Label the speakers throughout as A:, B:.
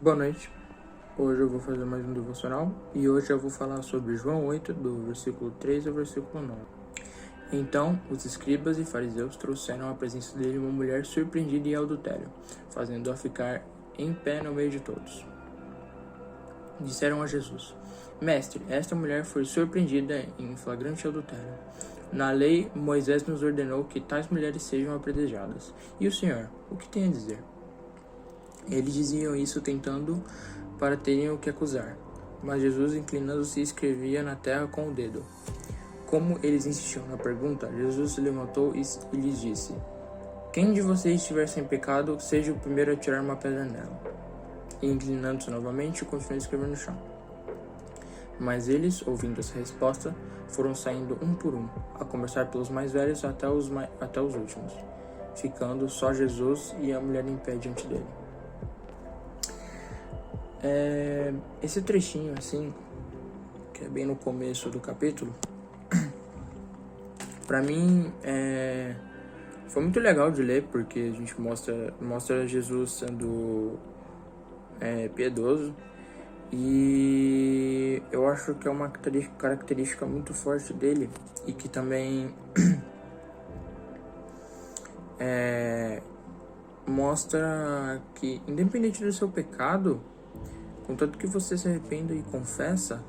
A: Boa noite, hoje eu vou fazer mais um devocional e hoje eu vou falar sobre João 8, do versículo 3 ao versículo 9. Então, os escribas e fariseus trouxeram à presença dele uma mulher surpreendida em adultério, fazendo-a ficar em pé no meio de todos. Disseram a Jesus: Mestre, esta mulher foi surpreendida em flagrante adultério. Na lei, Moisés nos ordenou que tais mulheres sejam apedrejadas. E o Senhor, o que tem a dizer? Eles diziam isso tentando para terem o que acusar. Mas Jesus, inclinando-se, escrevia na terra com o dedo. Como eles insistiam na pergunta, Jesus se levantou e lhes disse: Quem de vocês estiver sem pecado, seja o primeiro a tirar uma pedra nela. E inclinando-se novamente, continuou a escrever no chão. Mas eles, ouvindo essa resposta, foram saindo um por um, a começar pelos mais velhos até os últimos, ficando só Jesus e a mulher em pé diante dele. Esse trechinho, assim, que é bem no começo do capítulo, pra mim, foi muito legal de ler, porque a gente mostra Jesus sendo piedoso, e eu acho que é uma característica muito forte dele, e que também mostra que, independente do seu pecado, contanto que você se arrependa e confessa,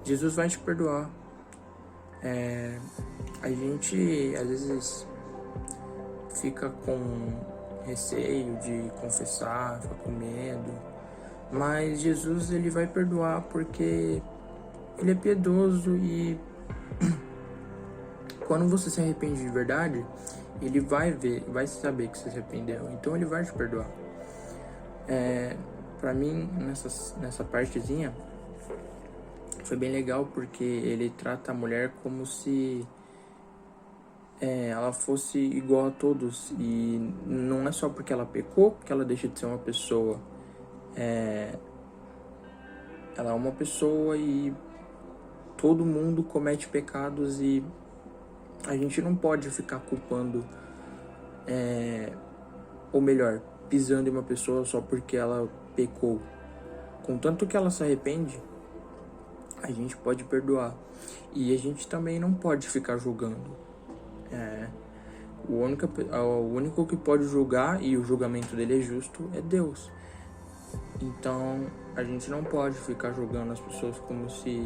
A: Jesus vai te perdoar. A gente, às vezes, fica com receio de confessar, fica com medo, mas Jesus, ele vai perdoar porque ele é piedoso e quando você se arrepende de verdade, ele vai saber que você se arrependeu, então ele vai te perdoar. Pra mim, nessa partezinha, foi bem legal porque ele trata a mulher como se ela fosse igual a todos, e não é só porque ela pecou que ela deixa de ser uma pessoa. Ela é uma pessoa e todo mundo comete pecados, e a gente não pode ficar culpando, ou melhor, pisando em uma pessoa só porque ela pecou. Contanto que ela se arrepende, a gente pode perdoar. E a gente também não pode ficar julgando. O único que pode julgar, e o julgamento dele é justo, é Deus. Então, a gente não pode ficar julgando as pessoas como se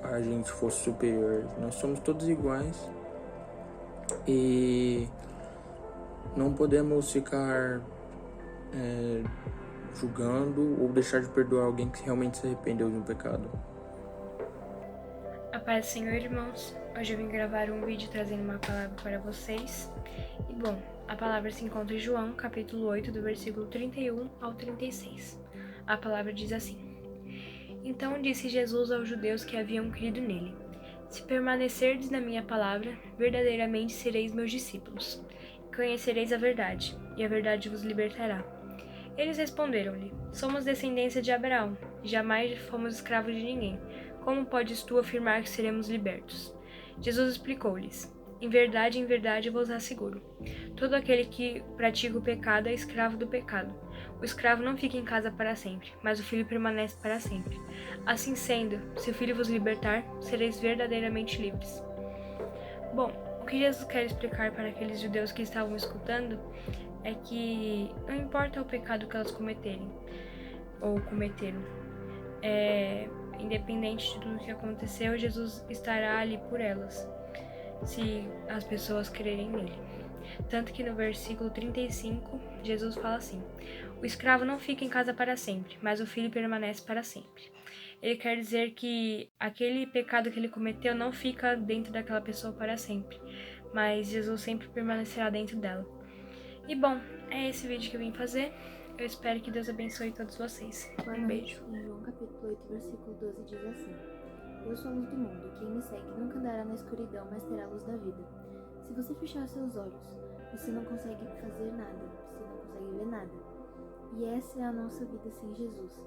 A: a gente fosse superior. Nós somos todos iguais e não podemos ficar julgando ou deixar de perdoar alguém que realmente se arrependeu de um pecado.
B: A paz do Senhor, irmãos. Hoje eu vim gravar um vídeo trazendo uma palavra para vocês. E bom, a palavra se encontra em João, capítulo 8, do versículo 31 ao 36. A palavra diz assim: Então disse Jesus aos judeus que haviam crido nele: Se permanecerdes na minha palavra, verdadeiramente sereis meus discípulos. Conhecereis a verdade, e a verdade vos libertará. Eles responderam-lhe: Somos descendência de Abraão, e jamais fomos escravos de ninguém. Como podes tu afirmar que seremos libertos? Jesus explicou-lhes: em verdade vos asseguro. Todo aquele que pratica o pecado é escravo do pecado. O escravo não fica em casa para sempre, mas o filho permanece para sempre. Assim sendo, se o filho vos libertar, sereis verdadeiramente livres. Bom, o que Jesus quer explicar para aqueles judeus que estavam escutando é que não importa o pecado que elas cometerem ou cometeram, independente de tudo que aconteceu, Jesus estará ali por elas, se as pessoas crerem nele. Tanto que no versículo 35, Jesus fala assim: O escravo não fica em casa para sempre, mas o filho permanece para sempre. Ele quer dizer que aquele pecado que ele cometeu não fica dentro daquela pessoa para sempre, mas Jesus sempre permanecerá dentro dela. E bom, é esse vídeo que eu vim fazer. Eu espero que Deus abençoe todos vocês. Um beijo.
C: Em João capítulo 8, versículo 12 diz assim: Eu sou a luz do mundo, quem me segue nunca andará na escuridão, mas terá a luz da vida. Se você fechar os seus olhos, você não consegue fazer nada, você não consegue ver nada. E essa é a nossa vida sem Jesus.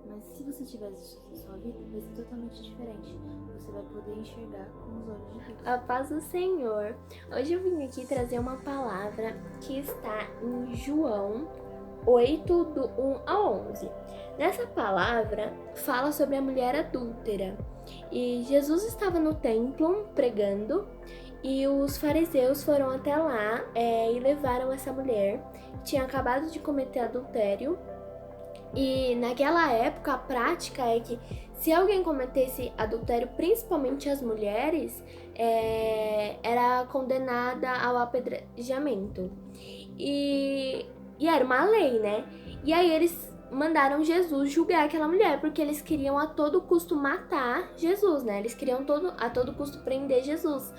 C: Mas se você tiver Jesus na sua vida, vai ser totalmente diferente. Você vai poder enxergar com os olhos de Deus.
D: A paz do Senhor. Hoje eu vim aqui trazer uma palavra que está em João 8, do 1 ao 11. Nessa palavra, fala sobre a mulher adúltera. E Jesus estava no templo pregando, e os fariseus foram até lá e levaram essa mulher, que tinha acabado de cometer adultério. E naquela época, a prática é que se alguém cometesse adultério, principalmente as mulheres, era condenada ao apedrejamento. E era uma lei, né? E aí eles mandaram Jesus julgar aquela mulher, porque eles queriam a todo custo matar Jesus, né? Eles queriam a todo custo prender Jesus.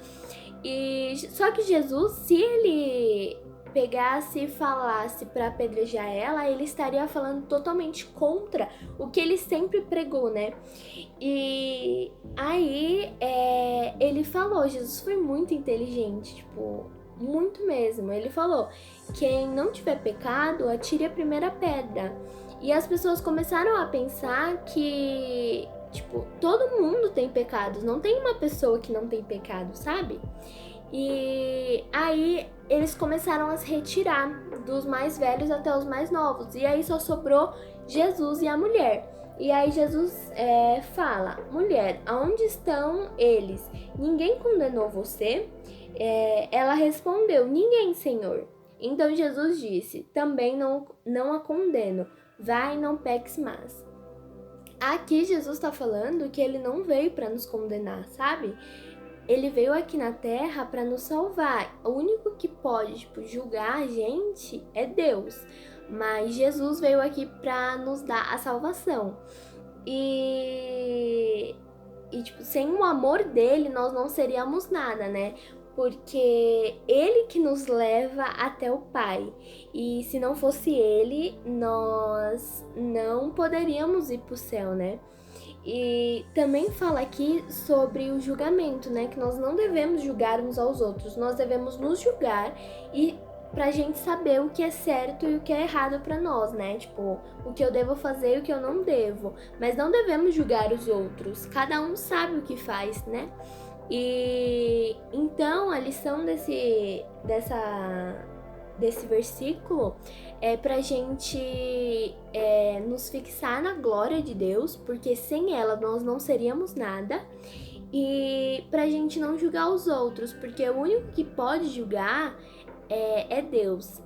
D: Só que Jesus, se ele pegasse e falasse para apedrejar ela, ele estaria falando totalmente contra o que ele sempre pregou, né? E aí ele falou, Jesus foi muito inteligente, tipo, muito mesmo. Ele falou, quem não tiver pecado, atire a primeira pedra. E as pessoas começaram a pensar que, tipo, todo mundo tem pecados, não tem uma pessoa que não tem pecado, sabe? E aí eles começaram a se retirar dos mais velhos até os mais novos. E aí só sobrou Jesus e a mulher. E aí Jesus fala, mulher, aonde estão eles? Ninguém condenou você? Ela respondeu, ninguém, Senhor. Então Jesus disse, também não a condeno. Vai e não peques mais. Aqui Jesus está falando que ele não veio para nos condenar, sabe? Ele veio aqui na Terra para nos salvar. O único que pode, julgar a gente é Deus. Mas Jesus veio aqui para nos dar a salvação. E sem o amor dele, nós não seríamos nada, né? Porque ele que nos leva até o Pai. E se não fosse ele, nós não poderíamos ir para o céu, né? E também fala aqui sobre o julgamento, né? Que nós não devemos julgar uns aos outros. Nós devemos nos julgar e pra gente saber o que é certo e o que é errado pra nós, né? Tipo, o que eu devo fazer e o que eu não devo. Mas não devemos julgar os outros. Cada um sabe o que faz, né? E então a lição desse versículo é pra gente nos fixar na glória de Deus, porque sem ela nós não seríamos nada, e pra gente não julgar os outros, porque o único que pode julgar é Deus.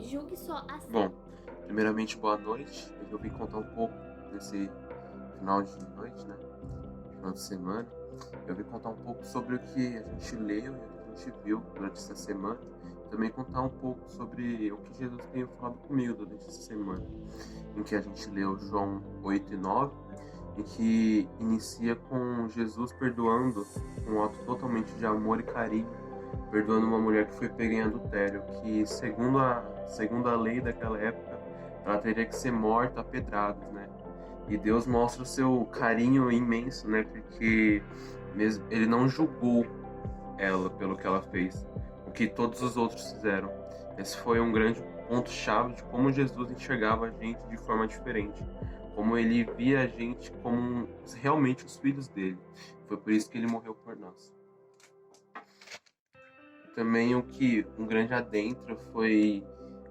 D: Julgue só assim.
E: Bom, primeiramente, boa noite. Eu vim contar um pouco nesse final de noite, né? Final de semana. Eu vim contar um pouco sobre o que a gente leu e o que a gente viu durante essa semana. Também contar um pouco sobre o que Jesus tem falado comigo durante essa semana, em que a gente leu João 8 e 9, em que inicia com Jesus perdoando um ato totalmente de amor e carinho, perdoando uma mulher que foi pega em adultério, que segundo a lei daquela época, ela teria que ser morta a pedradas, né? E Deus mostra o seu carinho imenso, né? Porque ele não julgou ela pelo que ela fez, o que todos os outros fizeram. Esse foi um grande ponto-chave de como Jesus enxergava a gente de forma diferente, como ele via a gente como realmente os filhos dele. Foi por isso que ele morreu por nós. Também um grande adentro foi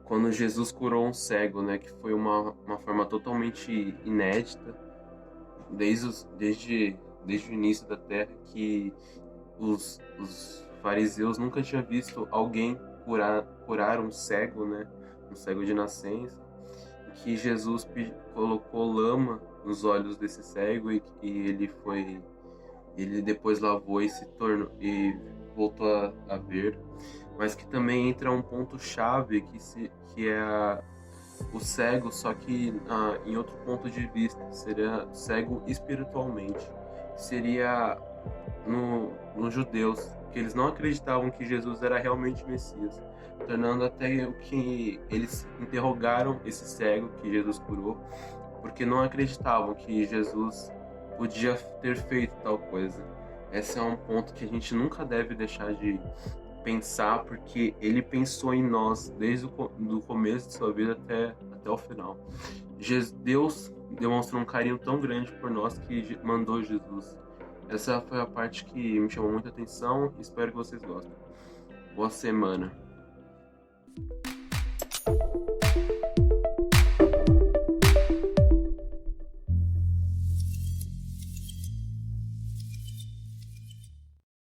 E: quando Jesus curou um cego, né, que foi uma forma totalmente inédita desde o início da Terra, que os fariseus nunca tinham visto alguém curar um cego, né, um cego de nascença, que Jesus colocou lama nos olhos desse cego e ele depois lavou e e voltou a ver. Mas que também entra um ponto-chave que é o cego, só que em outro ponto de vista, seria cego espiritualmente. Seria nos judeus, que eles não acreditavam que Jesus era realmente Messias, tornando até o que eles interrogaram esse cego que Jesus curou, porque não acreditavam que Jesus podia ter feito tal coisa. Esse é um ponto que a gente nunca deve deixar de pensar, porque ele pensou em nós desde o começo de sua vida até o final. Deus demonstrou um carinho tão grande por nós que mandou Jesus. Essa foi a parte que me chamou muita atenção e espero que vocês gostem. Boa semana.